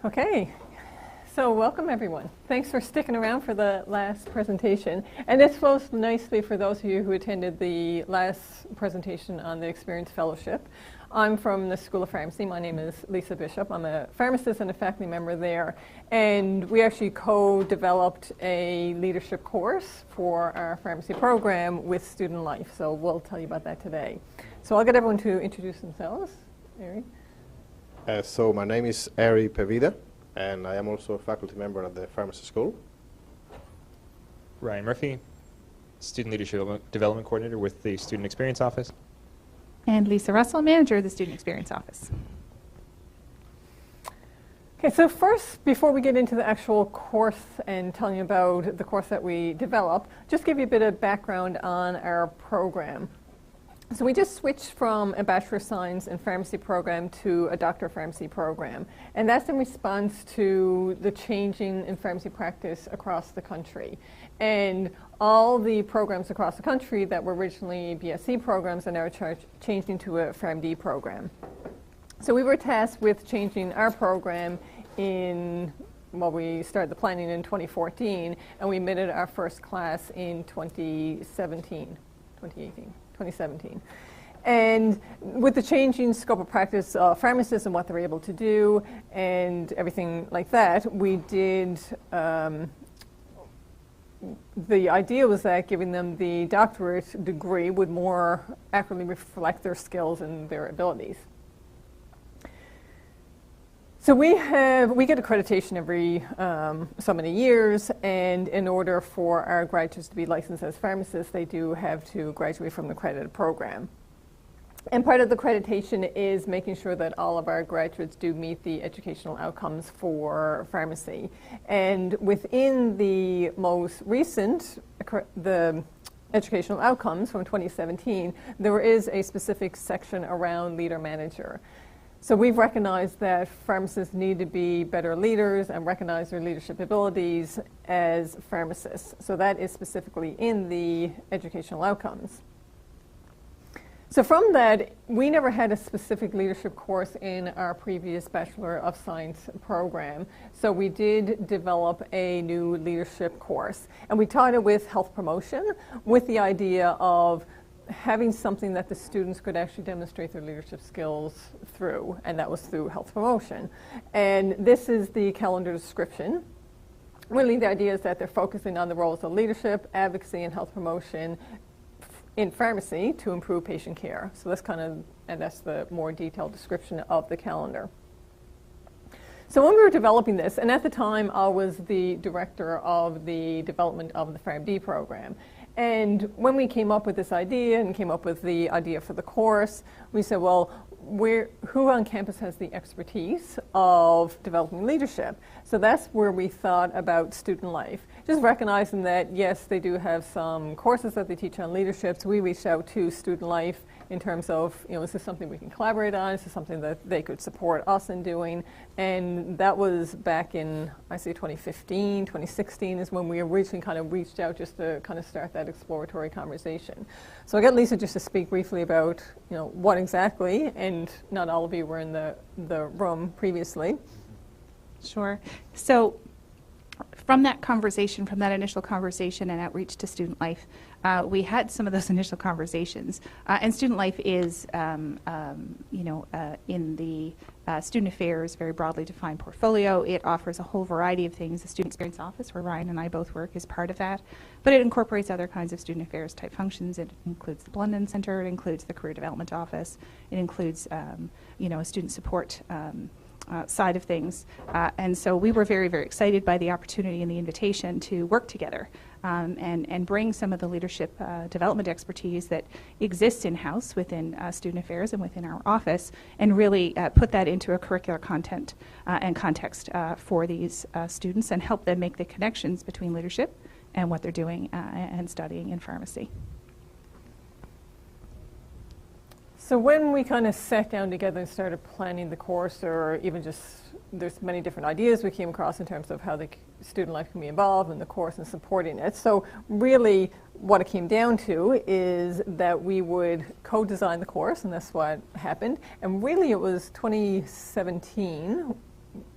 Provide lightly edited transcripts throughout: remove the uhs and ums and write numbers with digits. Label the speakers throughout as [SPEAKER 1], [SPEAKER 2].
[SPEAKER 1] Okay, so welcome everyone. Thanks for sticking around for the last presentation. And this flows nicely for those of you who attended the last presentation on the Experience Fellowship. I'm from the School of Pharmacy. My name is Lisa Bishop. I'm a pharmacist and a faculty member there. And we actually co-developed a leadership course for our pharmacy program with Student Life. So we'll tell you about that today. So I'll get everyone to introduce themselves. Ari?
[SPEAKER 2] So my name is Pevida, and I am also a faculty member at the pharmacy school.
[SPEAKER 3] Ryan Murphy, Student Leadership Development Coordinator with the Student Experience Office.
[SPEAKER 4] And Lisa Russell, Manager of the Student Experience Office.
[SPEAKER 1] Okay, so first, before we get into the actual course and telling you about the course that we developed, just give you a bit of background on our program. So we just switched from a Bachelor of Science in Pharmacy program to a Doctor of Pharmacy program. And that's in response to the changing in pharmacy practice across the country. And all the programs across the country that were originally BSc programs are now changed into a PharmD program. So we were tasked with changing our program we started the planning in 2014, and we admitted our first class in 2017. And with the changing scope of practice of pharmacists and what they're able to do and everything like that, we did, the idea was that giving them the doctorate degree would more accurately reflect their skills and their abilities. So we get accreditation every so many years, and in order for our graduates to be licensed as pharmacists, they do have to graduate from the accredited program. And part of the accreditation is making sure that all of our graduates do meet the educational outcomes for pharmacy. And within the most recent, the educational outcomes from 2017, there is a specific section around leader manager. So we've recognized that pharmacists need to be better leaders and recognize their leadership abilities as pharmacists. So that is specifically in the educational outcomes. So from that, we never had a specific leadership course in our previous Bachelor of Science program. So we did develop a new leadership course. And we taught it with health promotion, with the idea of having something that the students could actually demonstrate their leadership skills through, and that was through health promotion. And this is the calendar description. Really, the idea is that they're focusing on the roles of leadership, advocacy, and health promotion in pharmacy to improve patient care. So that's the more detailed description of the calendar. So when we were developing this, and at the time I was the director of the development of the PharmD program, and when we came up with this idea and came up with the idea for the course, we said, well, who on campus has the expertise of developing leadership? So that's where we thought about Student Life. Just recognizing that, yes, they do have some courses that they teach on leadership, so we reached out to Student Life in terms of, is this something we can collaborate on? Is this something that they could support us in doing? And that was back in, 2015, 2016 is when we originally kind of reached out just to kind of start that exploratory conversation. So I got Lisa just to speak briefly about, what exactly, and not all of you were in the room previously.
[SPEAKER 4] Sure. So from that initial conversation and outreach to Student Life, we had some of those initial conversations. And Student Life is, in the Student Affairs, very broadly defined portfolio. It offers a whole variety of things. The Student Experience Office, where Ryan and I both work, is part of that. But it incorporates other kinds of Student Affairs type functions. It includes the London Center. It includes the Career Development Office. It includes, a student support side of things. And so we were very, very excited by the opportunity and the invitation to work together and bring some of the leadership development expertise that exists in-house within Student Affairs and within our office, and really put that into a curricular content and context for these students and help them make the connections between leadership and what they're doing and studying in pharmacy.
[SPEAKER 1] So when we kind of sat down together and started planning the course, or even just, there's many different ideas we came across in terms of how the student life can be involved in the course and supporting it. So really what it came down to is that we would co-design the course, and that's what happened. And really it was 2017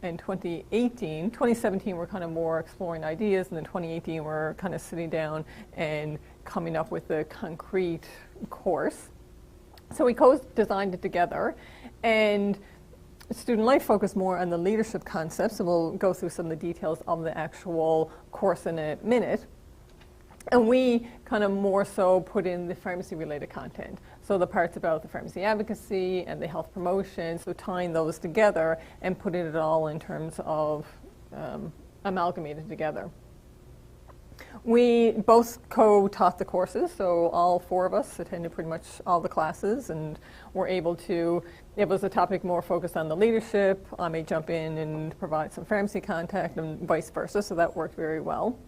[SPEAKER 1] in 2018, 2017 we're kind of more exploring ideas, and then 2018 we're kind of sitting down and coming up with a concrete course. So we co-designed it together, and Student Life focused more on the leadership concepts, and we'll go through some of the details of the actual course in a minute. And we kind of more so put in the pharmacy-related content. So the parts about the pharmacy advocacy and the health promotion, so tying those together and putting it all in terms of amalgamated together. We both co-taught the courses, so all four of us attended pretty much all the classes and were able to, it was a topic more focused on the leadership. I may jump in and provide some pharmacy contact and vice versa, so that worked very well.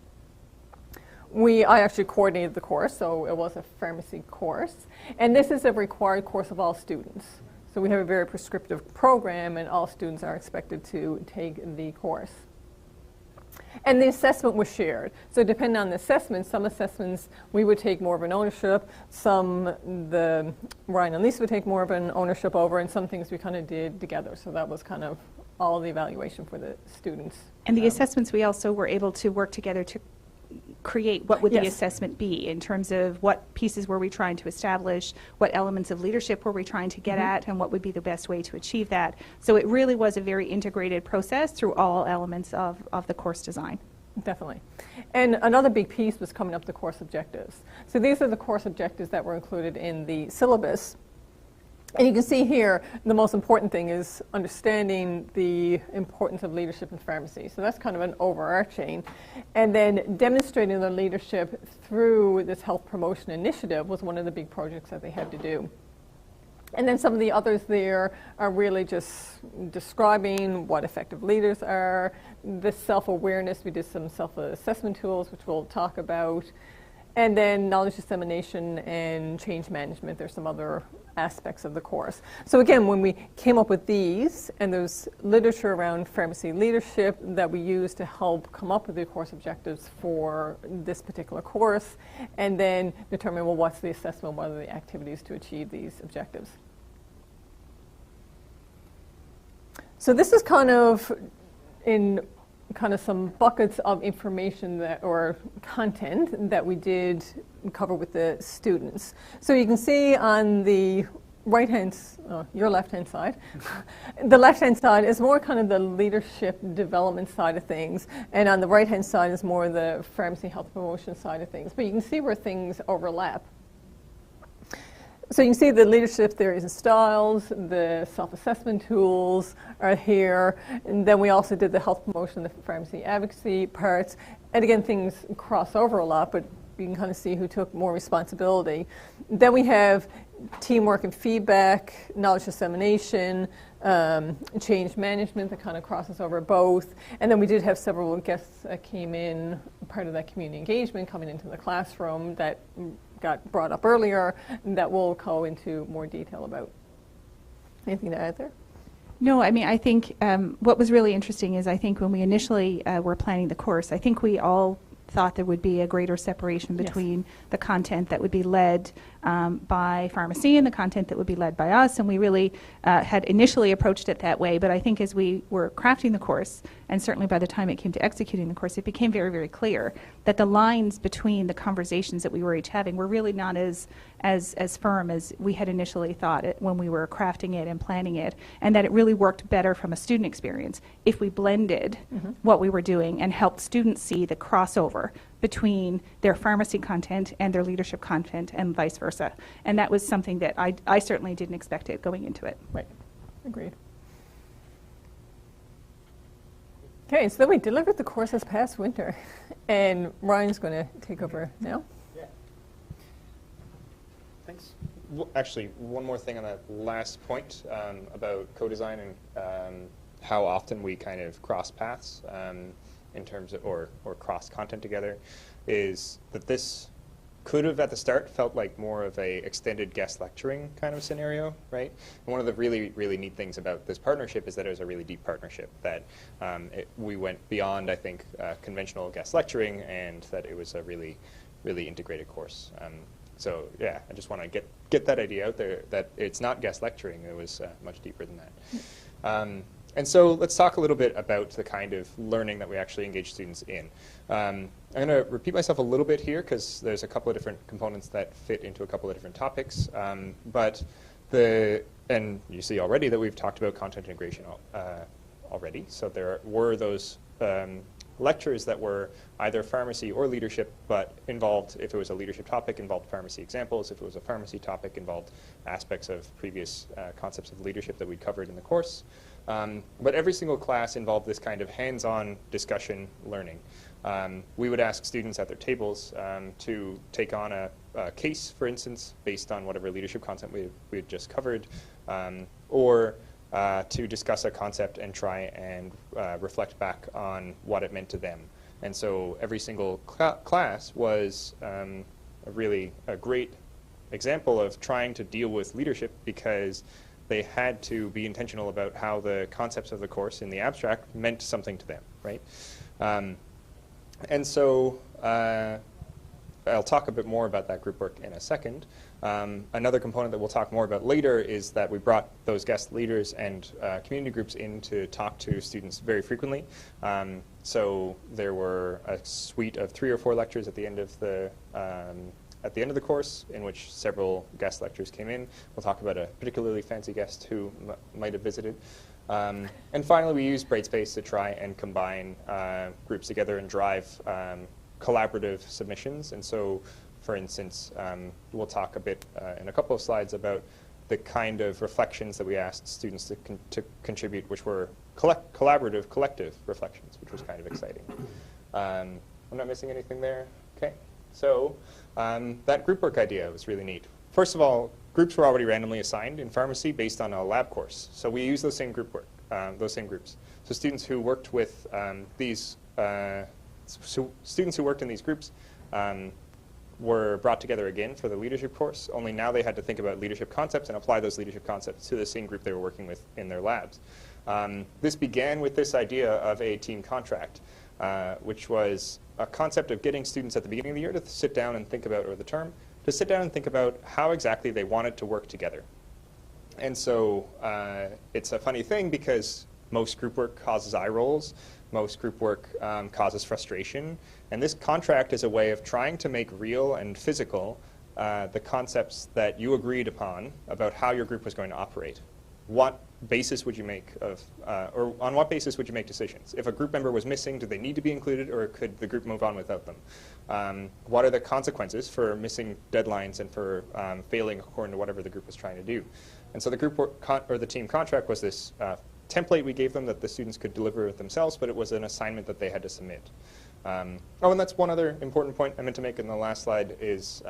[SPEAKER 1] I actually coordinated the course, so it was a pharmacy course. And this is a required course of all students. So we have a very prescriptive program, and all students are expected to take the course. And the assessment was shared. So depending on the assessment, some assessments we would take more of an ownership, some Ryan and Lisa would take more of an ownership over, and some things we kind of did together. So that was kind of all of the evaluation for the students.
[SPEAKER 4] And the assessments, we also were able to work together to create what would the assessment be in terms of what pieces were we trying to establish, what elements of leadership were we trying to get at, and what would be the best way to achieve that. So it really was a very integrated process through all elements of the course design.
[SPEAKER 1] Definitely. And another big piece was coming up the course objectives. So these are the course objectives that were included in the syllabus. And you can see here, the most important thing is understanding the importance of leadership in pharmacy. So that's kind of an overarching. And then demonstrating the leadership through this health promotion initiative was one of the big projects that they had to do. And then some of the others there are really just describing what effective leaders are, the self-awareness. We did some self-assessment tools, which we'll talk about. And then knowledge dissemination and change management. There's some other aspects of the course. So again, when we came up with these, and there's literature around pharmacy leadership that we used to help come up with the course objectives for this particular course, and then determine, well, what's the assessment, what are the activities to achieve these objectives. So this is kind of in some buckets of information or content that we did cover with the students. So you can see on the right-hand, your left-hand side, the left-hand side is more kind of the leadership development side of things, and on the right-hand side is more the pharmacy health promotion side of things. But you can see where things overlap. So you can see the leadership theories and styles, the self-assessment tools are here, and then we also did the health promotion, the pharmacy advocacy parts, and again, things cross over a lot, but you can kind of see who took more responsibility. Then we have teamwork and feedback, knowledge dissemination, change management that kind of crosses over both, and then we did have several guests that came in, part of that community engagement coming into the classroom that got brought up earlier, that we'll go into more detail about. Anything to add there?
[SPEAKER 4] No, I mean, I think what was really interesting is I think when we initially were planning the course, I think we all thought there would be a greater separation between the content that would be led by pharmacy and the content that would be led by us, and we really had initially approached it that way, but I think as we were crafting the course, and certainly by the time it came to executing the course, it became very, very clear that the lines between the conversations that we were each having were really not as firm as we had initially thought it when we were crafting it and planning it, and that it really worked better from a student experience if we blended what we were doing and helped students see the crossover between their pharmacy content and their leadership content and vice versa. And that was something that I certainly didn't expect it going into it.
[SPEAKER 1] Right. Agreed. Okay, so then we delivered the course this past winter, and Ryan's going to take over now.
[SPEAKER 3] Yeah. Thanks. Actually, one more thing on that last point about co-design and how often we kind of cross paths in terms of, or cross content together, is that this could have at the start felt like more of a extended guest lecturing kind of scenario, right? And one of the really, really neat things about this partnership is that it was a really deep partnership, that we went beyond, I think, conventional guest lecturing, and that it was a really, really integrated course. So yeah, I just want to get that idea out there, that it's not guest lecturing, it was much deeper than that. And so let's talk a little bit about the kind of learning that we actually engage students in. I'm going to repeat myself a little bit here because there's a couple of different components that fit into a couple of different topics. And you see already that we've talked about content integration already. So there were those lectures that were either pharmacy or leadership, but involved, if it was a leadership topic, involved pharmacy examples. If it was a pharmacy topic, involved aspects of previous concepts of leadership that we'd covered in the course. But every single class involved this kind of hands-on discussion learning. We would ask students at their tables to take on a case, for instance, based on whatever leadership content we had just covered, or to discuss a concept and try and reflect back on what it meant to them. And so every single class was really a great example of trying to deal with leadership, because they had to be intentional about how the concepts of the course in the abstract meant something to them, right? And so I'll talk a bit more about that group work in a second. Another component that we'll talk more about later is that we brought those guest leaders and community groups in to talk to students very frequently. So there were a suite of 3 or 4 lectures at the end of the course, in which several guest lectures came in. We'll talk about a particularly fancy guest who might have visited. And finally, we used Brightspace to try and combine groups together and drive collaborative submissions. And so, for instance, we'll talk a bit in a couple of slides about the kind of reflections that we asked students to contribute, which were collaborative, collective reflections, which was kind of exciting. I'm not missing anything there? Okay. So that group work idea was really neat. First of all, groups were already randomly assigned in pharmacy based on a lab course. So we used those same group work, those same groups. So students who worked with students who worked in these groups were brought together again for the leadership course, only now they had to think about leadership concepts and apply those leadership concepts to the same group they were working with in their labs. This began with this idea of a team contract, which was a concept of getting students at the beginning of the year to sit down and think about, or the term, to sit down and think about how exactly they wanted to work together. And so it's a funny thing, because most group work causes eye rolls, most group work causes frustration, and this contract is a way of trying to make real and physical the concepts that you agreed upon about how your group was going to operate. What basis would you make of, or on what basis would you make decisions? If a group member was missing, do they need to be included, or could the group move on without them? What are the consequences for missing deadlines and for failing according to whatever the group was trying to do? And so the group work or the team contract was this template we gave them that the students could deliver themselves, but it was an assignment that they had to submit. And that's one other important point I meant to make in the last slide is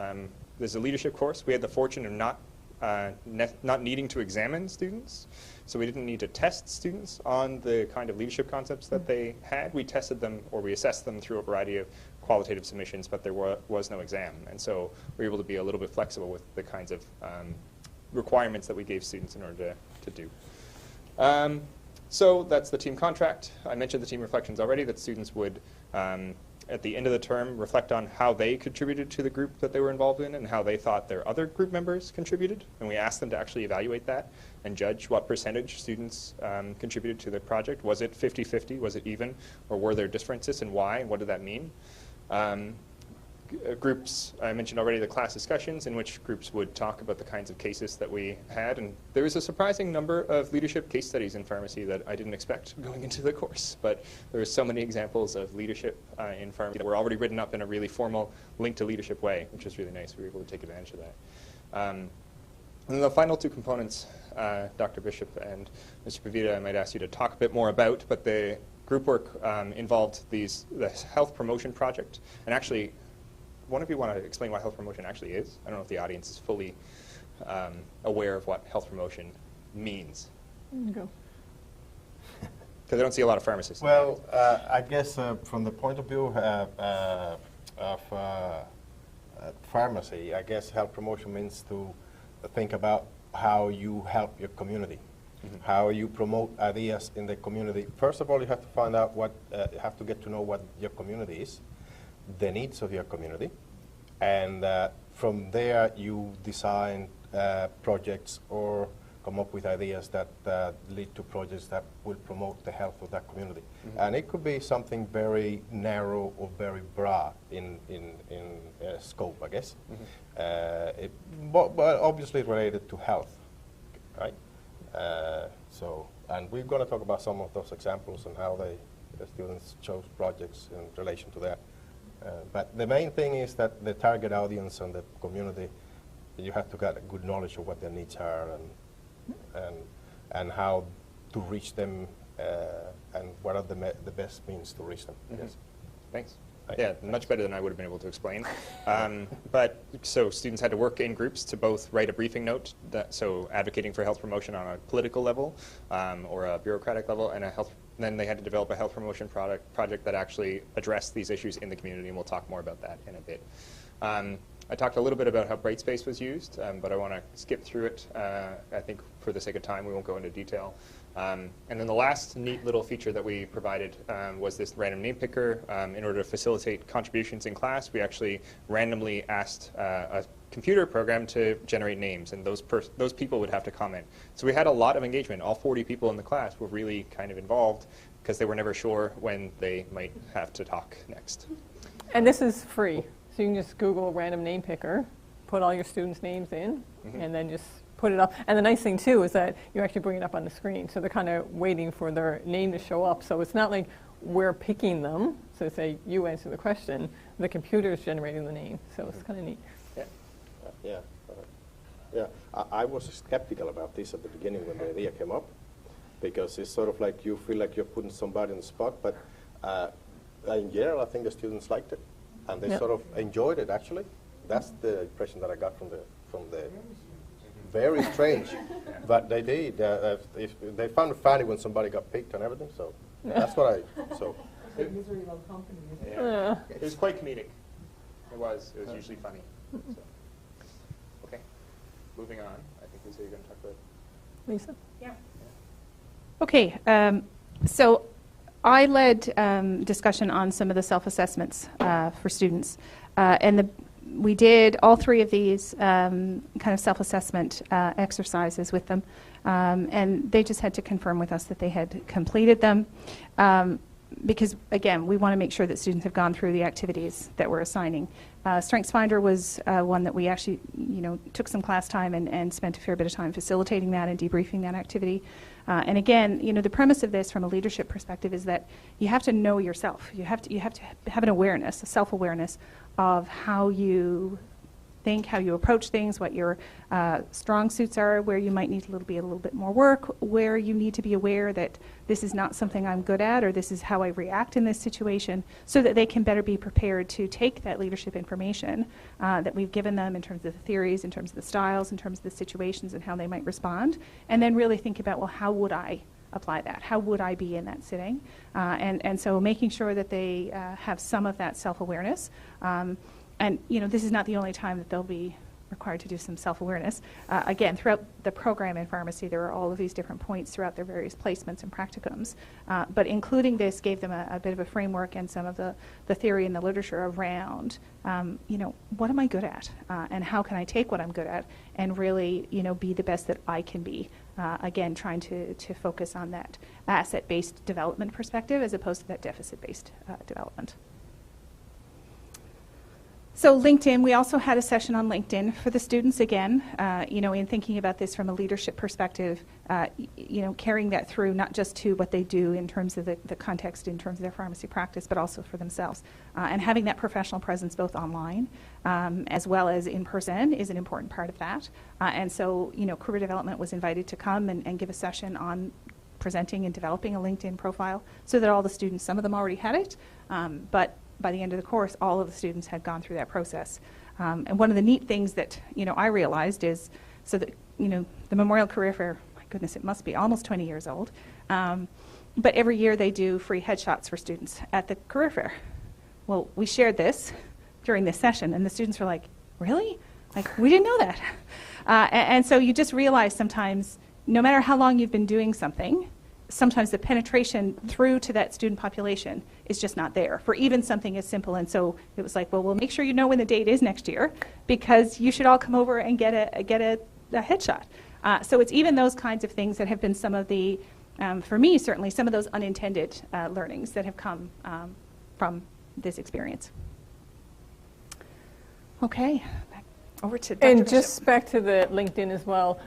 [SPEAKER 3] there's a leadership course. We had the fortune of not needing to examine students, so we didn't need to test students on the kind of leadership concepts that they had. We tested them, or we assessed them through a variety of qualitative submissions, but there was no exam, and so we were able to be a little bit flexible with the kinds of requirements that we gave students in order to do. So that's the team contract. I mentioned the team reflections already, that students would at the end of the term reflect on how they contributed to the group that they were involved in and how they thought their other group members contributed. And we asked them to actually evaluate that and judge what percentage students contributed to the project. Was it 50-50? Was it even? Or were there differences, and why? And what did that mean? Groups, I mentioned already the class discussions, in which groups would talk about the kinds of cases that we had. And there was a surprising number of leadership case studies in pharmacy that I didn't expect going into the course. But there were so many examples of leadership in pharmacy that were already written up in a really formal link to leadership way, which was really nice. We were able to take advantage of that. And then the final 2 components, Dr. Bishop and Mr. Pevida, I might ask you to talk a bit more about, but the group work involved the health promotion project. And actually, one of you want to explain what health promotion actually is? I don't know if the audience is fully aware of what health promotion means.
[SPEAKER 1] Go.
[SPEAKER 3] Because I don't see a lot of pharmacists.
[SPEAKER 2] Well, I guess from the point of view of pharmacy, I guess health promotion means to think about how you help your community, how you promote ideas in the community. First of all, you have to find out you have to get to know what your community is, the needs of your community, and from there you design projects or come up with ideas that lead to projects that will promote the health of that community. And it could be something very narrow or very broad in scope, I guess. But obviously related to health, right? And we're going to talk about some of those examples and how the students chose projects in relation to that. But the main thing is that the target audience and the community, you have to get a good knowledge of what their needs are and how to reach them and what are the best means to reach them. Yes.
[SPEAKER 3] Thanks. Yeah, much better than I would have been able to explain. But so students had to work in groups to both write a briefing note, so advocating for health promotion on a political level or a bureaucratic level, and then they had to develop a health promotion project that actually addressed these issues in the community, and we'll talk more about that in a bit. I talked a little bit about how Brightspace was used, but I want to skip through it. I think for the sake of time, we won't go into detail. And then the last neat little feature that we provided was this random name picker. In order to facilitate contributions in class, we actually randomly asked a computer program to generate names, and those people would have to comment. So we had a lot of engagement. All 40 people in the class were really kind of involved because they were never sure when they might have to talk next.
[SPEAKER 1] And this is free. So you can just Google random name picker, put all your students' names in, and then just put it up. And the nice thing, too, is that you actually bring it up on the screen. So they're kind of waiting for their name to show up. So it's not like we're picking them. So say you answer the question, the computer is generating the name. So it's kind of neat.
[SPEAKER 2] Yeah. I was skeptical about this at the beginning when the idea came up, because it's sort of like you feel like you're putting somebody on the spot. But in general, I think the students liked it. And they sort of enjoyed it, actually. That's the impression that I got from the very strange. But they did. They found it funny when somebody got picked and everything. So that's what
[SPEAKER 5] Misery loves company.
[SPEAKER 3] It was quite comedic. It was usually funny. So. Okay. Moving on. I think Lisa, you're going to talk about
[SPEAKER 1] Lisa?
[SPEAKER 4] Yeah. Okay. So I led discussion on some of the self-assessments for students. And we did all three of these kind of self-assessment exercises with them. And they just had to confirm with us that they had completed them. Because, again, we want to make sure that students have gone through the activities that we're assigning. StrengthsFinder was one that we actually, took some class time and spent a fair bit of time facilitating that and debriefing that activity. And again, the premise of this from a leadership perspective is that you have to know yourself. You have to have an awareness, a self-awareness of how you think, how you approach things, what your strong suits are, where you might need to be a little bit more work, where you need to be aware that this is not something I'm good at, or this is how I react in this situation, so that they can better be prepared to take that leadership information that we've given them in terms of the theories, in terms of the styles, in terms of the situations and how they might respond, and then really think about, well, how would I apply that? How would I be in that sitting? And so making sure that they have some of that self-awareness. And, this is not the only time that they'll be required to do some self-awareness. Again, throughout the program in pharmacy, there are all of these different points throughout their various placements and practicums. But including this gave them a bit of a framework and some of the theory and the literature around, what am I good at? And how can I take what I'm good at and really, be the best that I can be? Again, trying to focus on that asset-based development perspective as opposed to that deficit-based development. So LinkedIn, we also had a session on LinkedIn for the students again, in thinking about this from a leadership perspective, carrying that through not just to what they do in terms of the context in terms of their pharmacy practice, but also for themselves. And having that professional presence both online as well as in person is an important part of that. And so, career development was invited to come and give a session on presenting and developing a LinkedIn profile so that all the students, some of them already had it, but by the end of the course, all of the students had gone through that process. And one of the neat things that, I realized is, so that, the Memorial Career Fair, my goodness, it must be almost 20 years old. But every year they do free headshots for students at the career fair. Well, we shared this during this session, and the students were like, really? Like, we didn't know that. And so you just realize sometimes, no matter how long you've been doing something, sometimes the penetration through to that student population is just not there for even something as simple. And so it was like, well, we'll make sure you know when the date is next year, because you should all come over and get a headshot. So it's even those kinds of things that have been some of the, for me certainly, some of those unintended learnings that have come from this experience. Okay, back over to Dr.
[SPEAKER 1] And
[SPEAKER 4] Bishop.
[SPEAKER 1] just back to the LinkedIn as well,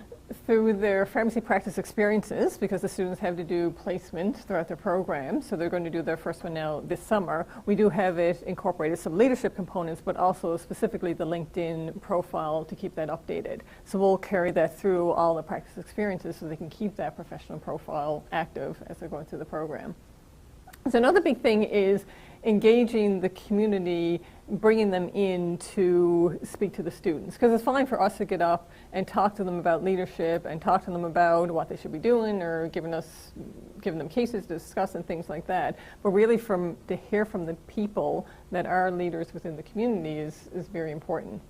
[SPEAKER 1] through their pharmacy practice experiences, because the students have to do placement throughout their program, so they're going to do their first one now this summer. We do have it incorporated some leadership components, but also specifically the LinkedIn profile to keep that updated. So we'll carry that through all the practice experiences so they can keep that professional profile active as they're going through the program. So another big thing is engaging the community, bringing them in to speak to the students. Because it's fine for us to get up and talk to them about leadership and talk to them about what they should be doing or giving them cases to discuss and things like that. But really to hear from the people that are leaders within the community is very important.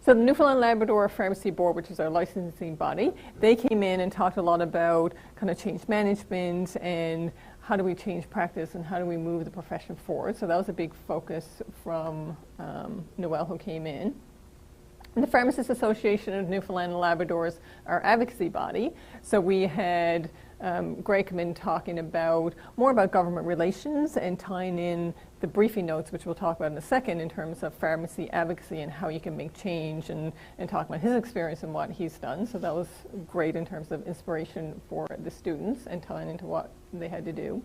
[SPEAKER 1] So the Newfoundland Labrador Pharmacy Board, which is our licensing body, they came in and talked a lot about kind of change management and how do we change practice and how do we move the profession forward. So that was a big focus from Noelle, who came in. And the Pharmacists Association of Newfoundland and Labrador is our advocacy body. So we had Greg come in talking more about government relations and tying in the briefing notes, which we'll talk about in a second, in terms of pharmacy advocacy and how you can make change and talk about his experience and what he's done. So that was great in terms of inspiration for the students and tying into what they had to do.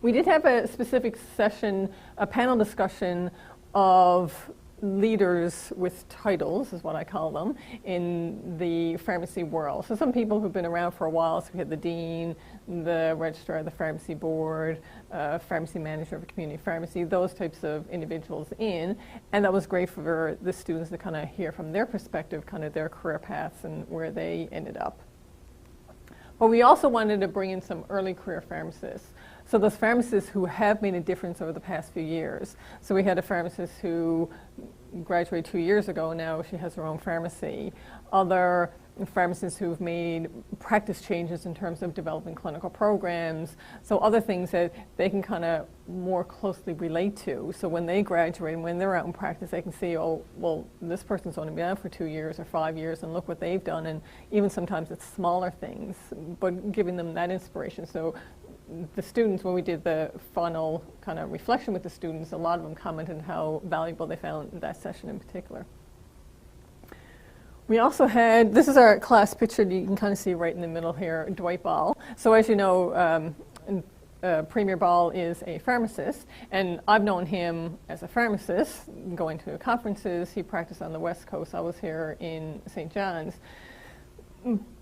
[SPEAKER 1] We did have a specific session, a panel discussion of leaders with titles, is what I call them, in the pharmacy world. So some people who've been around for a while, so we had the dean, the registrar of the pharmacy board, pharmacy manager of a community pharmacy, those types of individuals in, and that was great for the students to kind of hear from their perspective, kind of their career paths and where they ended up. But we also wanted to bring in some early career pharmacists. So those pharmacists who have made a difference over the past few years. So we had a pharmacist who graduated 2 years ago. Now she has her own pharmacy. Other pharmacists who've made practice changes in terms of developing clinical programs. So other things that they can kind of more closely relate to. So when they graduate and when they're out in practice, they can see, oh, well, this person's only been out for 2 years or 5 years and look what they've done. And even sometimes it's smaller things, but giving them that inspiration. So the students, when we did the final kind of reflection with the students, a lot of them commented how valuable they found that session in particular. We also had, this is our class picture, you can kind of see right in the middle here, Dwight Ball. So as you know, Premier Ball is a pharmacist, and I've known him as a pharmacist, going to conferences. He practiced on the West Coast. I was here in St. John's.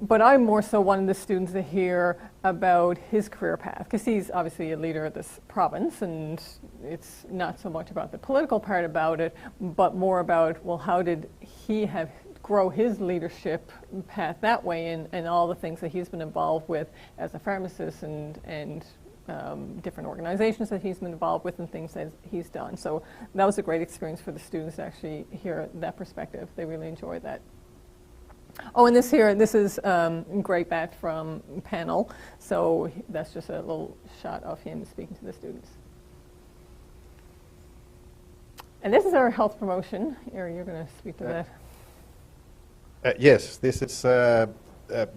[SPEAKER 1] But I more so wanted the students to hear about his career path, because he's obviously a leader of this province, and it's not so much about the political part about it, but more about, well, how did he grow his leadership path that way, and all the things that he's been involved with as a pharmacist and different organizations that he's been involved with and things that he's done. So that was a great experience for the students to actually hear that perspective. They really enjoyed that. Oh, and this is Greg Batt from panel. So that's just a little shot of him speaking to the students. And this is our health promotion. Aaron, you're going to speak to that.
[SPEAKER 2] Yes, this is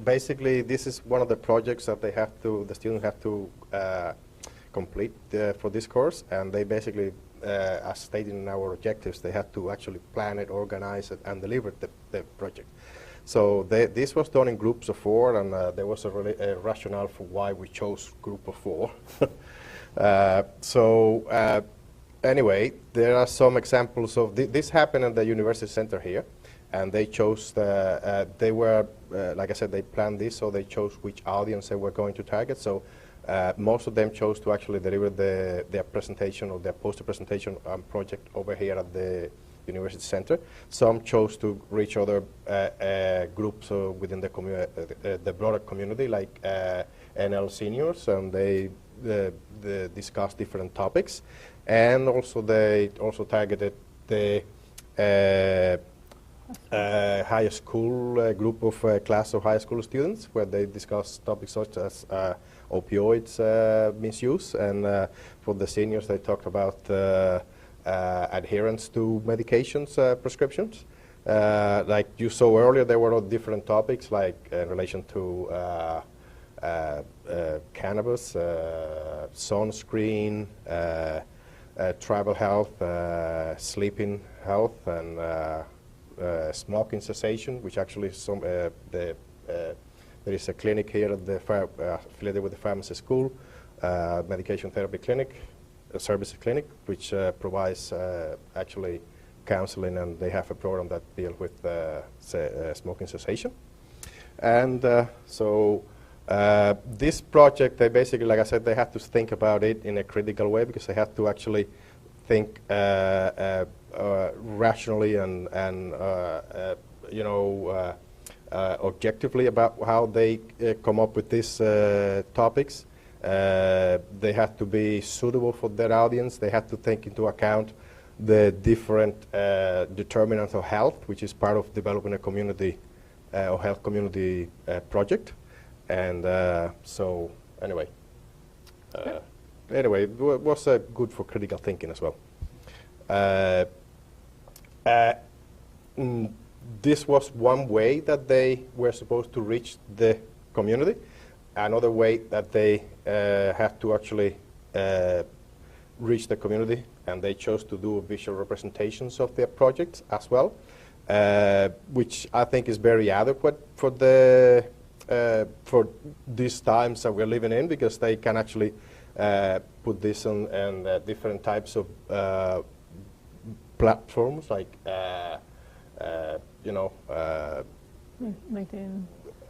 [SPEAKER 2] basically this is one of the projects that the students have to complete for this course, and they basically, as stated in our objectives, they have to actually plan it, organize it, and deliver the project. So this was done in groups of 4, and there was a rationale for why we chose group of 4. Anyway, there are some examples of this happened at the University Center here, and they chose they were like I said, they planned this, so they chose which audience they were going to target. So most of them chose to actually deliver their presentation or their poster presentation project over here at the University Center. Some chose to reach other groups within the broader community, like NL seniors, and they discussed different topics. And also they also targeted the high school group of class of high school students, where they discussed topics such as opioids misuse, and for the seniors they talked about adherence to medications prescriptions. Like you saw earlier, there were all different topics, like in relation to cannabis, sunscreen, tribal health, sleeping health, and smoking cessation, which actually there is a clinic here at the affiliated with the pharmacy school, medication therapy clinic, a services clinic, which provides actually counseling, and they have a program that deals with smoking cessation. And this project, they basically, like I said, they have to think about it in a critical way, because they have to actually think rationally and objectively about how they come up with these topics. They have to be suitable for their audience. They have to take into account the different determinants of health, which is part of developing a community or health community project. And so anyway, it was good for critical thinking as well. This was one way that they were supposed to reach the community. Another way that they have to actually reach the community, and they chose to do visual representations of their projects as well, which I think is very adequate for these times that we're living in, because they can actually put this on different types of platforms, like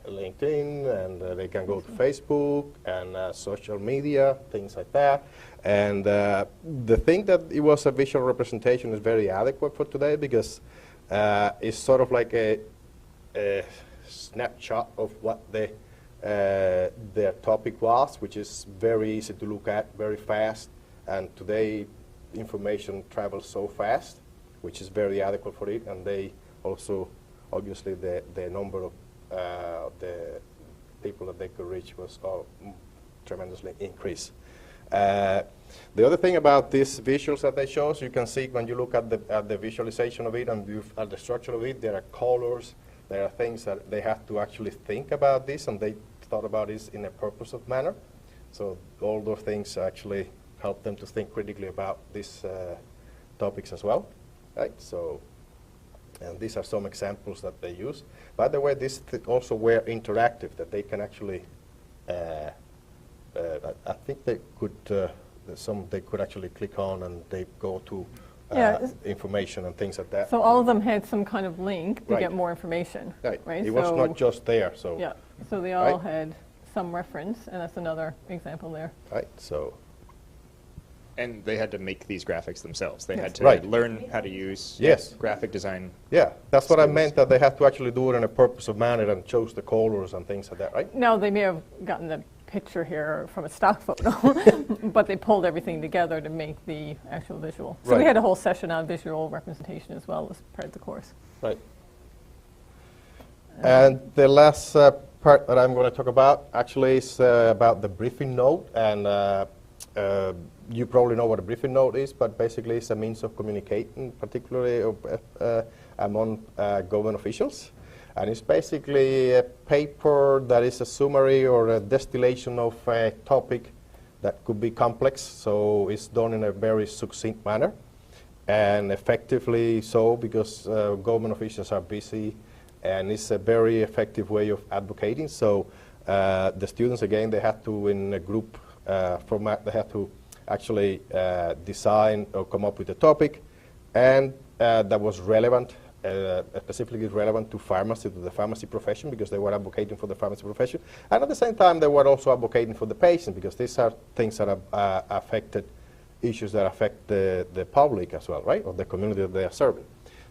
[SPEAKER 2] LinkedIn, and they can go to Facebook and social media, things like that. And the thing that it was a visual representation is very adequate for today, because it's sort of like a snapshot of what their topic was, which is very easy to look at, very fast. And today, information travels so fast, which is very adequate for it. And they also, obviously, the number of the people that they could reach was tremendously increased. The other thing about these visuals that they show, you can see when you look at the visualization of it and at the structure of it, there are colors, there are things that they have to actually think about this, and they thought about this in a purposive manner. So all those things actually help them to think critically about these topics as well. Right? So, and these are some examples that they use. By the way, these also were interactive, that they can actually, I think they could, they could actually click on and they go to information and things like that.
[SPEAKER 1] So all of them had some kind of link to
[SPEAKER 2] Right.
[SPEAKER 1] get more information.
[SPEAKER 2] Right.
[SPEAKER 1] Right?
[SPEAKER 2] It was not just there. So
[SPEAKER 1] Yeah. So they all
[SPEAKER 2] Right.
[SPEAKER 1] had some reference, and that's another example there.
[SPEAKER 2] right. So
[SPEAKER 3] And they had to make these graphics themselves. They had to
[SPEAKER 2] Right.
[SPEAKER 3] learn how to use
[SPEAKER 2] Yes.
[SPEAKER 3] graphic design.
[SPEAKER 2] yeah, that's what I
[SPEAKER 3] Skills.
[SPEAKER 2] meant. That they have to actually do it in a purposive manner and chose the colors and things like that. Right.
[SPEAKER 1] Now, they may have gotten the picture here from a stock photo, but they pulled everything together to make the actual visual. So we
[SPEAKER 2] Right.
[SPEAKER 1] had a whole session on visual representation as well as part of the course.
[SPEAKER 2] Right. And the last part that I'm going to talk about actually is about the briefing note. And you probably know what a briefing note is, but basically it's a means of communicating, particularly among government officials. And it's basically a paper that is a summary or a distillation of a topic that could be complex. So it's done in a very succinct manner, and effectively so, because government officials are busy, and it's a very effective way of advocating. So the students, again, they have to, in a group format, they have to actually design or come up with a topic, and that was relevant, specifically relevant to pharmacy, to the pharmacy profession, because they were advocating for the pharmacy profession. And at the same time, they were also advocating for the patient, because these are things that are affected, issues that affect the public as well, right, or the community that they are serving.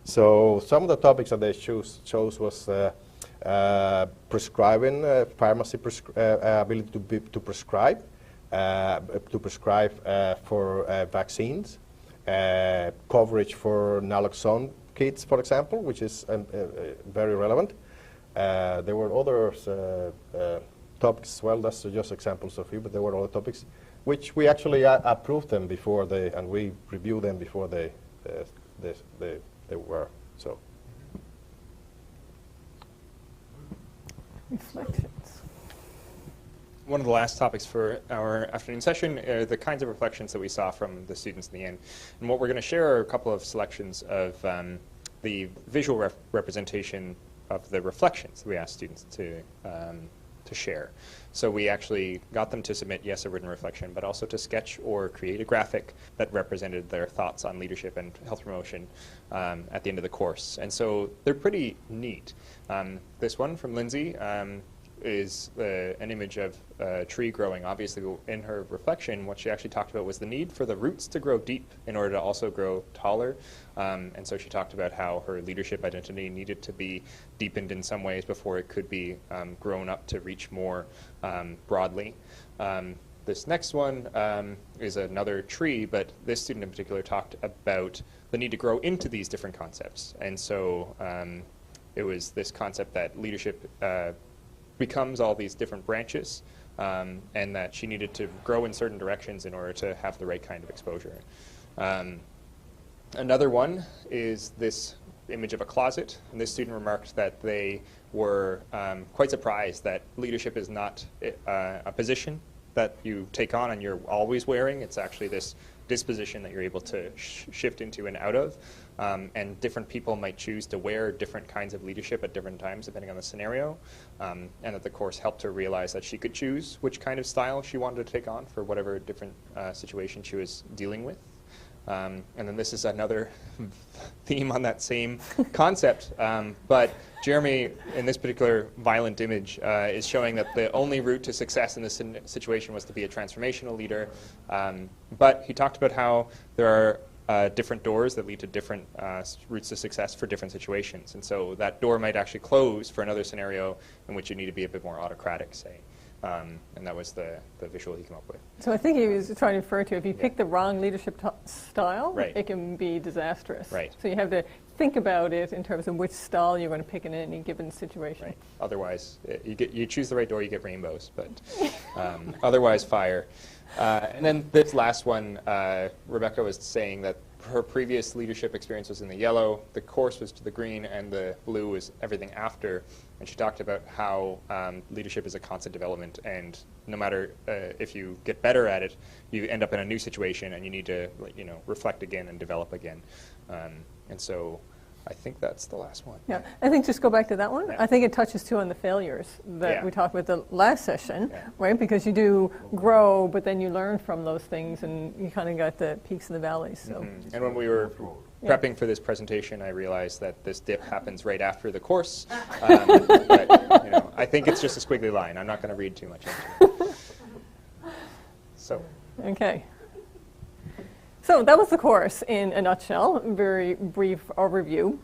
[SPEAKER 2] So some of the topics that they chose was prescribing, pharmacy ability to prescribe for vaccines, coverage for naloxone kits, for example, which is very relevant. There were other topics as well. That's just examples of few, but there were other topics which we actually approved them before and we reviewed them before they were. So
[SPEAKER 1] Reflections.
[SPEAKER 3] One of the last topics for our afternoon session are the kinds of reflections that we saw from the students in the end. And what we're going to share are a couple of selections of the visual representation of the reflections that we asked students to share. So we actually got them to submit, yes, a written reflection, but also to sketch or create a graphic that represented their thoughts on leadership and health promotion at the end of the course. And so they're pretty neat. This one from Lindsay is an image of a tree growing. Obviously, in her reflection, what she actually talked about was the need for the roots to grow deep in order to also grow taller. And so she talked about how her leadership identity needed to be deepened in some ways before it could be grown up to reach more broadly. This next one is another tree, but this student in particular talked about the need to grow into these different concepts. And so it was this concept that leadership becomes all these different branches, and that she needed to grow in certain directions in order to have the right kind of exposure. Another one is this image of a closet, and this student remarked that they were quite surprised that leadership is not a position that you take on and you're always wearing. It's actually this disposition that you're able to shift into and out of. And different people might choose to wear different kinds of leadership at different times depending on the scenario. And that the course helped her realize that she could choose which kind of style she wanted to take on for whatever different situation she was dealing with. And then this is another theme on that same concept. But Jeremy, in this particular violent image, is showing that the only route to success in this situation was to be a transformational leader. But he talked about how there are different doors that lead to different routes to success for different situations. And so that door might actually close for another scenario in which you need to be a bit more autocratic, say. And that was the visual he came up with.
[SPEAKER 1] So I think he was trying to refer to if you pick the wrong leadership style,
[SPEAKER 3] Right.
[SPEAKER 1] it can be disastrous.
[SPEAKER 3] Right.
[SPEAKER 1] So you have to think about it in terms of which style you're going to pick in any given situation.
[SPEAKER 3] Right. Otherwise, you choose the right door, you get rainbows, but otherwise fire. And then this last one, Rebecca was saying that her previous leadership experience was in the yellow, the course was to the green, and the blue was everything after. And she talked about how leadership is a constant development, and no matter if you get better at it, you end up in a new situation, and you need to reflect again and develop again. And so I think that's the last one.
[SPEAKER 1] Yeah, I think just go back to that one.
[SPEAKER 3] Yeah.
[SPEAKER 1] I think it touches too on the failures that we talked about the last session, right? Because you do grow, but then you learn from those things, and you kind of got the peaks and the valleys. So.
[SPEAKER 3] And when we were prepping for this presentation, I realized that this dip happens right after the course. But I think it's just a squiggly line. I'm not going to read too much into it. So.
[SPEAKER 1] Okay. So that was the course in a nutshell, very brief overview.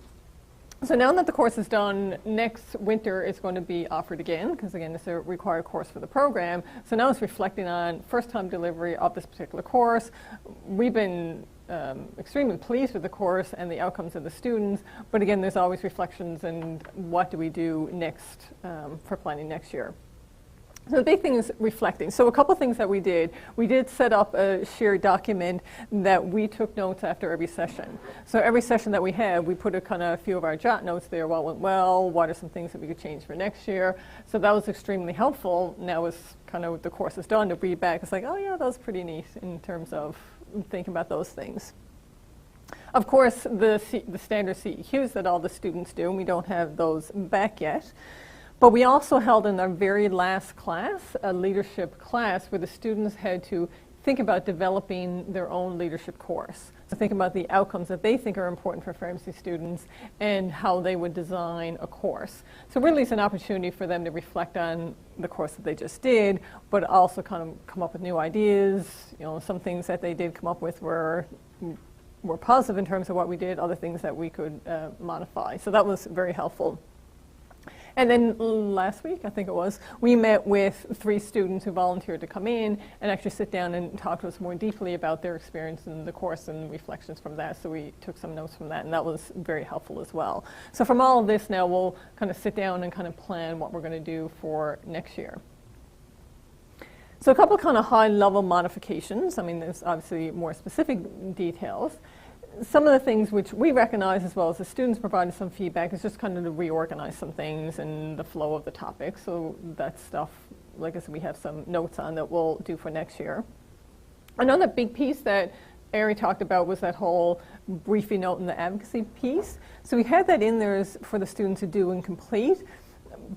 [SPEAKER 1] So now that the course is done, next winter it's going to be offered again, because again, it's a required course for the program. So now it's reflecting on first-time delivery of this particular course. We've been extremely pleased with the course and the outcomes of the students, but again, there's always reflections and what do we do next for planning next year. So the big thing is reflecting. So a couple things that we did set up a shared document that we took notes after every session. So every session that we had, we put a few of our jot notes there. What went well? What are some things that we could change for next year? So that was extremely helpful. Now as the course is done, to read back, it's like, oh yeah, that was pretty neat in terms of thinking about those things. Of course, the standard CEQs that all the students do, and we don't have those back yet. But we also held in our very last class, a leadership class, where the students had to think about developing their own leadership course. So think about the outcomes that they think are important for pharmacy students and how they would design a course. So really it's an opportunity for them to reflect on the course that they just did, but also come up with new ideas. Some things that they did come up with were positive in terms of what we did, other things that we could modify. So that was very helpful. And then last week, I think it was, we met with 3 students who volunteered to come in and actually sit down and talk to us more deeply about their experience in the course and reflections from that. So we took some notes from that, and that was very helpful as well. So from all of this now, we'll sit down and plan what we're going to do for next year. So a couple high-level modifications. I mean, there's obviously more specific details. some of the things which we recognize as well as the students provided some feedback is just kind of to reorganize some things and the flow of the topic. So that stuff, like I said, we have some notes on that we'll do for next year. Another big piece that Ari talked about was that whole briefing note and the advocacy piece. So we had that in there for the students to do and complete,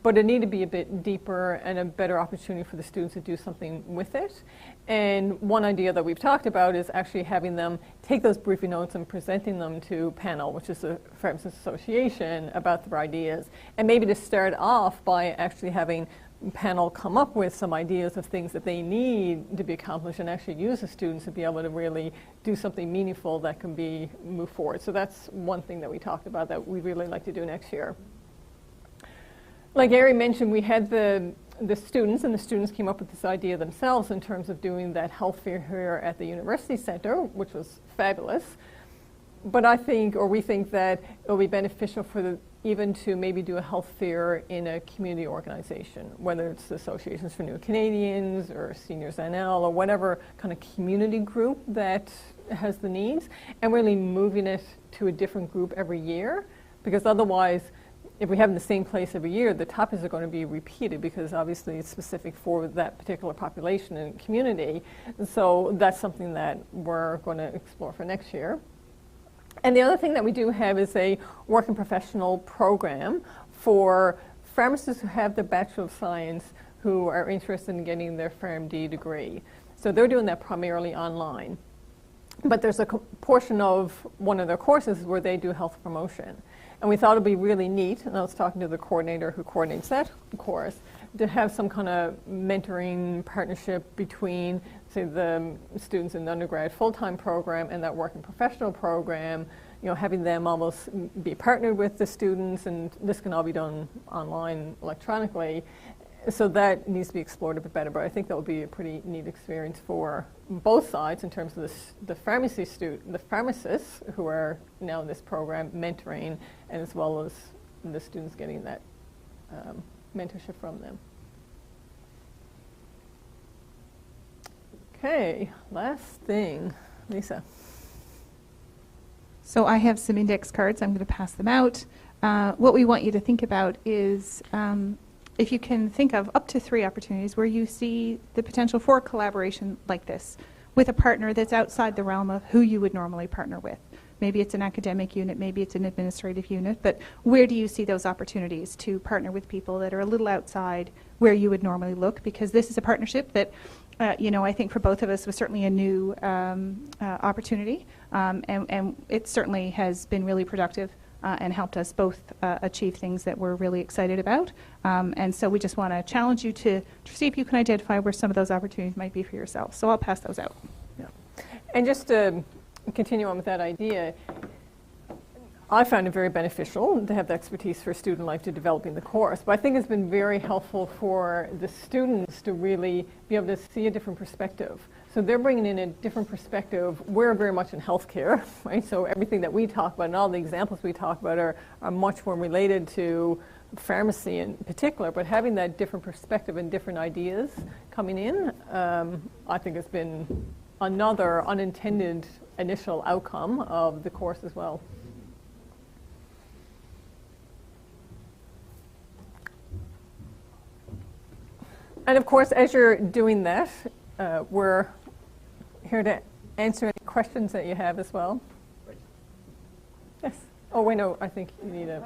[SPEAKER 1] but it needed to be a bit deeper and a better opportunity for the students to do something with it. And one idea that we've talked about is actually having them take those briefing notes and presenting them to panel, which is the Pharmacists Association, about their ideas. And maybe to start off by actually having panel come up with some ideas of things that they need to be accomplished and actually use the students to be able to really do something meaningful that can be moved forward. So that's one thing that we talked about that we'd really like to do next year. Like Ari mentioned, we had the students, and the students came up with this idea themselves in terms of doing that health fair here at the University Center, which was fabulous. But I think, or we think, that it'll be beneficial for even to maybe do a health fair in a community organization, whether it's the Associations for New Canadians or Seniors NL or whatever kind of community group that has the needs, and really moving it to a different group every year, because otherwise, if we have in the same place every year, the topics are going to be repeated because obviously it's specific for that particular population and community. And so that's something that we're going to explore for next year. And the other thing that we do have is a working professional program for pharmacists who have the Bachelor of Science who are interested in getting their PharmD degree. So they're doing that primarily online. But there's a portion of one of their courses where they do health promotion. And we thought it would be really neat, and I was talking to the coordinator who coordinates that course, to have some kind of mentoring partnership between, say, the students in the undergrad full-time program and that working professional program, you know, having them almost be partnered with the students, and this can all be done online electronically. So that needs to be explored a bit better, but I think that would be a pretty neat experience for both sides in terms of the pharmacists who are now in this program mentoring, and as well as the students getting that mentorship from them. Okay, last thing, Lisa.
[SPEAKER 4] So I have some index cards. I'm going to pass them out. What we want you to think about is if you can think of up to 3 opportunities where you see the potential for collaboration like this with a partner that's outside the realm of who you would normally partner with. Maybe it's an academic unit, maybe it's an administrative unit, but where do you see those opportunities to partner with people that are a little outside where you would normally look? Because this is a partnership that, I think for both of us was certainly a new opportunity, and it certainly has been really productive and helped us both achieve things that we're really excited about. And so we just want to challenge you to see if you can identify where some of those opportunities might be for yourself. So I'll pass those out.
[SPEAKER 1] Yeah. And just to continue on with that idea, I found it very beneficial to have the expertise for student life to developing the course, but I think it's been very helpful for the students to really be able to see a different perspective. So they're bringing in a different perspective. We're very much in healthcare, right? So everything that we talk about and all the examples we talk about are much more related to pharmacy in particular, but having that different perspective and different ideas coming in, I think has been another unintended initial outcome of the course as well. And of course, as you're doing that, we're here to answer any questions that you have as well.
[SPEAKER 3] Right.
[SPEAKER 1] Yes. Oh, wait, no, I think you need a...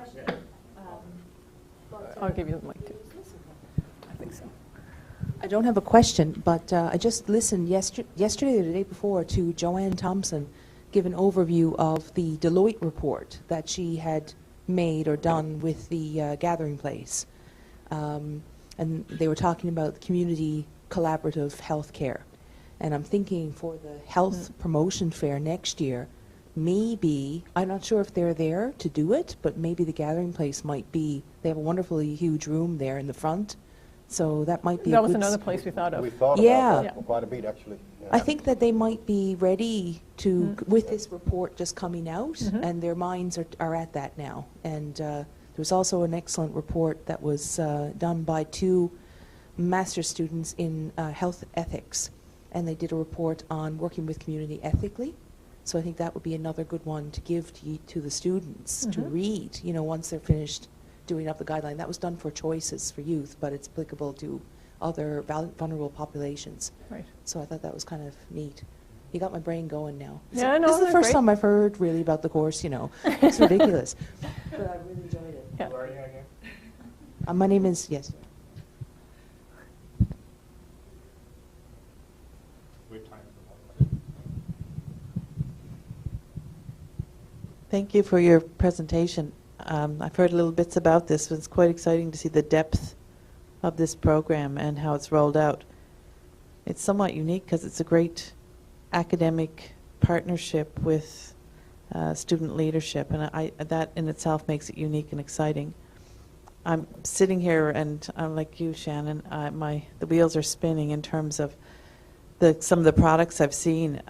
[SPEAKER 1] I'll give you the mic too. I think so.
[SPEAKER 5] I don't have a question, but I just listened yesterday or the day before to Joanne Thompson give an overview of the Deloitte report that she had made or done with the gathering place. And they were talking about community collaborative healthcare. And I'm thinking for the health promotion fair next year, maybe, I'm not sure if they're there to do it, but maybe the gathering place might be, they have a wonderfully huge room there in the front. So that might be
[SPEAKER 1] That was another place we thought of.
[SPEAKER 2] We thought
[SPEAKER 5] Yeah.
[SPEAKER 2] about that quite a bit, actually. Yeah.
[SPEAKER 5] I think that they might be ready to, with this report just coming out, and their minds are at that now. And there was also an excellent report that was done by 2 master's students in health ethics. And they did a report on working with community ethically. So I think that would be another good one to give to the students to read, you know, once they're finished doing up the guideline. That was done for choices for youth, but it's applicable to other vulnerable populations.
[SPEAKER 1] Right.
[SPEAKER 5] So I thought that was kind of neat. You got my brain going now.
[SPEAKER 1] Yeah, no,
[SPEAKER 5] This is the
[SPEAKER 1] that's
[SPEAKER 5] first
[SPEAKER 1] great.
[SPEAKER 5] time I've heard really about the course, you know. It's ridiculous. But I really enjoyed it.
[SPEAKER 1] Yeah.
[SPEAKER 3] Who are you again?
[SPEAKER 5] My name is, yes.
[SPEAKER 3] We have time for one.
[SPEAKER 6] Thank you for your presentation. I've heard little bits about this. It's quite exciting to see the depth of this program and how it's rolled out. It's somewhat unique because it's a great academic partnership with student leadership, and that in itself makes it unique and exciting. I'm sitting here, and I'm like you, Shannon. The wheels are spinning in terms of some of the products I've seen.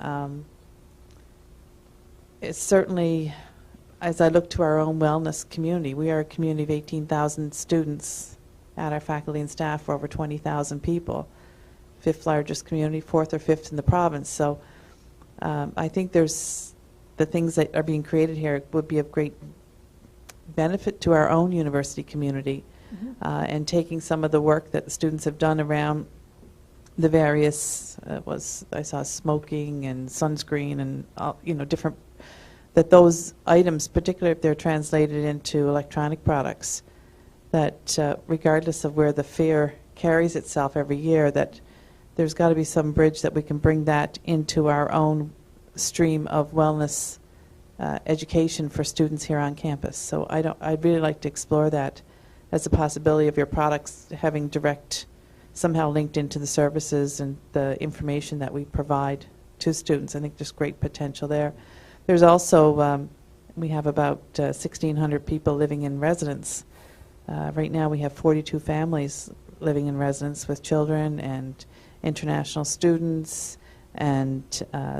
[SPEAKER 6] It's certainly, as I look to our own wellness community, we are a community of 18,000 students at our faculty and staff for over 20,000 people. Fifth largest community, fourth or fifth in the province. So I think there's the things that are being created here would be of great benefit to our own university community, and taking some of the work that the students have done around the various I saw smoking and sunscreen and different, that those items, particularly if they're translated into electronic products, that regardless of where the fair carries itself every year, that there's got to be some bridge that we can bring that into our own stream of wellness education for students here on campus. So I'd really like to explore that as a possibility of your products having direct, somehow linked into the services and the information that we provide to students. I think there's great potential there. There's also, we have about 1,600 people living in residence. Right now we have 42 families living in residence with children and international students and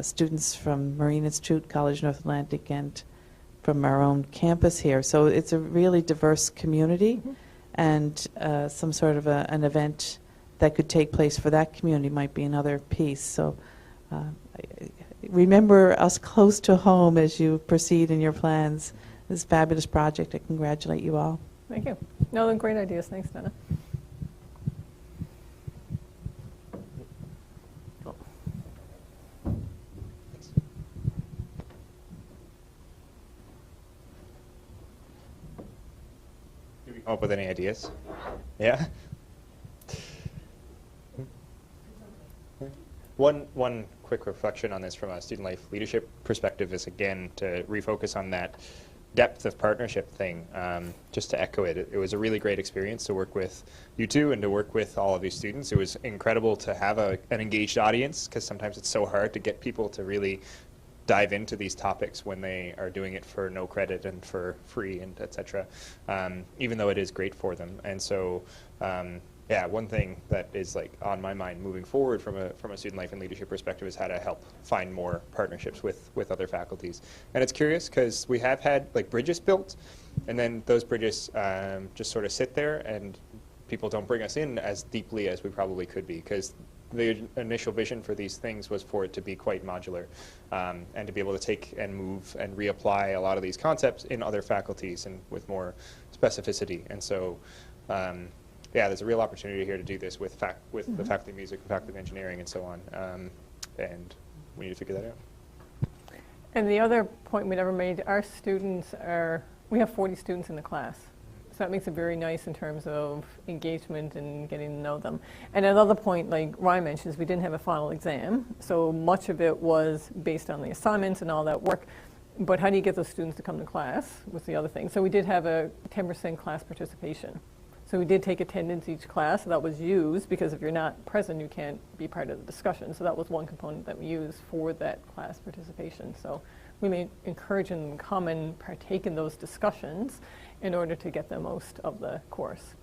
[SPEAKER 6] students from Marine Institute, College North Atlantic, and from our own campus here. So it's a really diverse community, and some sort of an event that could take place for that community might be another piece. So remember us close to home as you proceed in your plans. This fabulous project. I congratulate you all.
[SPEAKER 1] Thank you. No, they're great ideas. Thanks, Donna.
[SPEAKER 3] Did we come up with any ideas? Yeah? One quick reflection on this from a student life leadership perspective is, again, to refocus on that depth of partnership thing. Just to echo it, it was a really great experience to work with you two and to work with all of these students. It was incredible to have an engaged audience, because sometimes it's so hard to get people to really dive into these topics when they are doing it for no credit and for free and et cetera, even though it is great for them. And so yeah, one thing that is like on my mind moving forward from a student life and leadership perspective is how to help find more partnerships with other faculties. And it's curious because we have had like bridges built, and then those bridges just sort of sit there, and people don't bring us in as deeply as we probably could be, because the initial vision for these things was for it to be quite modular, and to be able to take and move and reapply a lot of these concepts in other faculties and with more specificity. And so yeah, there's a real opportunity here to do this with the faculty of music and faculty of engineering and so on, and we need to figure that out.
[SPEAKER 1] And the other point we never made, our students we have 40 students in the class. So that makes it very nice in terms of engagement and getting to know them. And another point, like Ryan mentioned, is we didn't have a final exam. So much of it was based on the assignments and all that work. But how do you get those students to come to class was the other thing. So we did have a 10% class participation. So we did take attendance each class, so that was used, because if you're not present, you can't be part of the discussion. So that was one component that we used for that class participation. So we may encourage them to come and partake in those discussions in order to get the most of the course.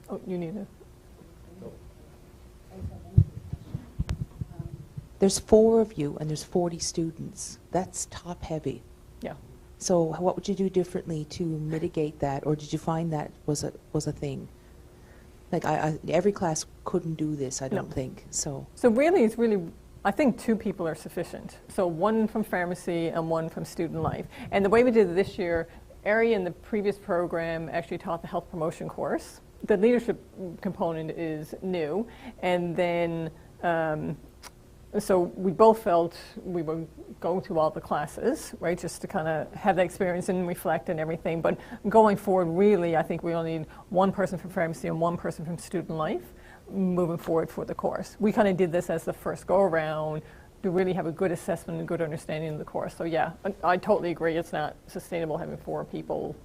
[SPEAKER 1] Oh, you need to.
[SPEAKER 5] There's 4 of you and there's 40 students. That's top heavy.
[SPEAKER 1] Yeah.
[SPEAKER 5] So what would you do differently to mitigate that, or did you find that was a thing? Like every class couldn't do this, I don't think. So
[SPEAKER 1] really, it's really I think 2 people are sufficient. So 1 from pharmacy and 1 from student life. And the way we did it this year, Ari in the previous program actually taught the health promotion course. The leadership component is new. And then, so we both felt we would go to all the classes, right, just to kind of have that experience and reflect and everything. But going forward, really, I think we only need 1 person from pharmacy and 1 person from student life moving forward for the course. We kind of did this as the first go-around to really have a good assessment and good understanding of the course. So yeah, I totally agree. It's not sustainable having 4 people